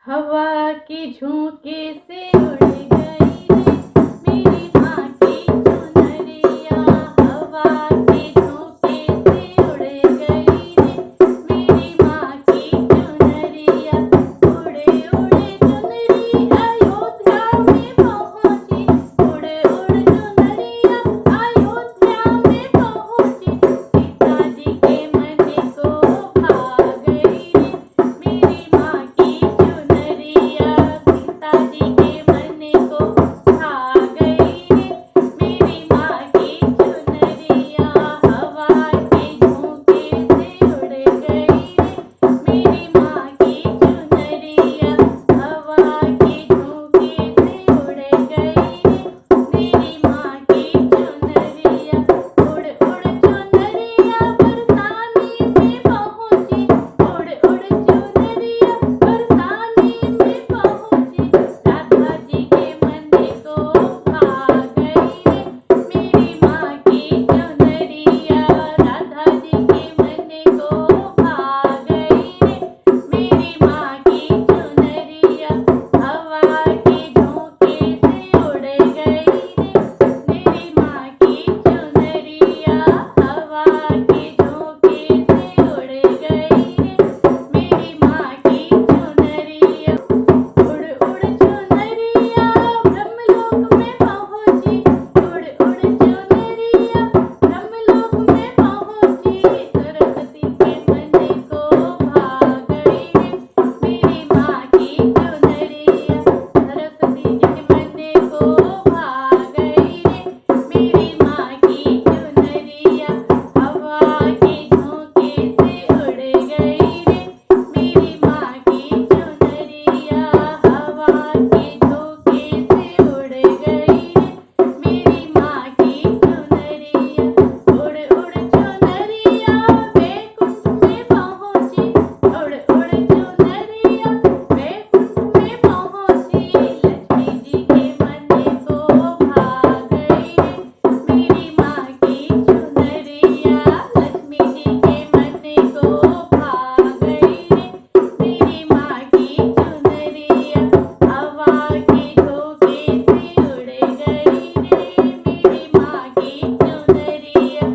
हवा के झोंके से उड़ गई रे मेरी माँ की चुनरिया। हवा के झोंके से उड़ गई रे मेरी माँ की चुनरिया। उड़े उड़े चुनरी अयोध्या में पहुँची। उड़े उड़े चुनरिया अयोध्या में पहुँची। सीता जी के मन को भा गई रे मेरी माँ की चुनरिया। सीता जी के मन को भा गई रे मेरी माँ की चुनरिया। हवा के झोंके से उड़ गई रे मेरी माँ की चुनरिया। हवा के झोंके से उड़ गई रे मेरी माँ की चुनरिया। उड़ उड़ चुनरिया बरसाने में पहुँची। उड़ उड़ चुनरिया बरसाने में पहुँची। राधा जी के मन को भा गई रे मेरी माँ की चुनरिया। राधा जी के मन को भा गई रे मेरी माँ की चुनरिया। हवा के झोंके से उड़ गई रे मेरी माँ की चुनरिया। हवा के झोंके से उड़ गई रे मेरी माँ की चुनरिया। उड़ उड़ चुनरिया ब्रह्मलोक में पहुँची। उड़ उड़ चुनरिया ब्रह्मलोक में पहुँची। सरस्वती के मन को भा गई रे मेरी माँ की चुनरिया। सरस्वती जी के मन को भा गई रे मेरी माँ की चुनरिया। हवा के झोंके से उड़ गई रे मेरी माँ की चुनरिया। हवा के झोंके से उड़ गई रे मेरी माँ की चुनरिया। उड़ उड़ चुनरिया वैकुंठ में पहुँची। उड़ उड़ चुनरिया वैकुंठ में पहुँची। लक्ष्मी जी के मन को भा गई रे मेरी माँ की चुनरिया। लक्ष्मी जी के मन को भा गई रे मेरी माँ की चुनरिया। हवा के झोंके से उड़ गई रे मेरी माँ की चुनरिया।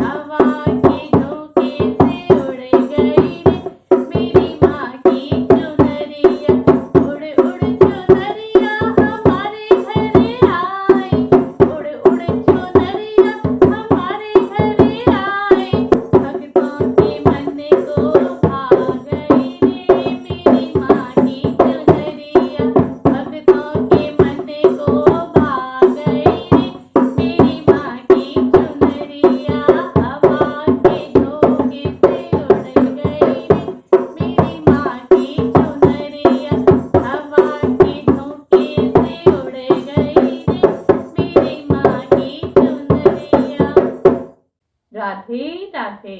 हवा के झोंके से उड़ गई रे मेरी माँ की चुनरिया। उड़ उड़ चुनरिया हमारे घरे आई। उड़ उड़ चुनरिया हमारे घरे आई। भक्तों के मन को भा गई रे मेरी माँ की चुनरिया। भक्तों के मन को भा गई रे मेरी माँ की चुनरिया। हवा के झोंके से उड़ गई रे मेरी माँ की चुनरिया। हवा के झोंके से उड़ गई रे मेरी माँ की चुनरिया। राधे राधे।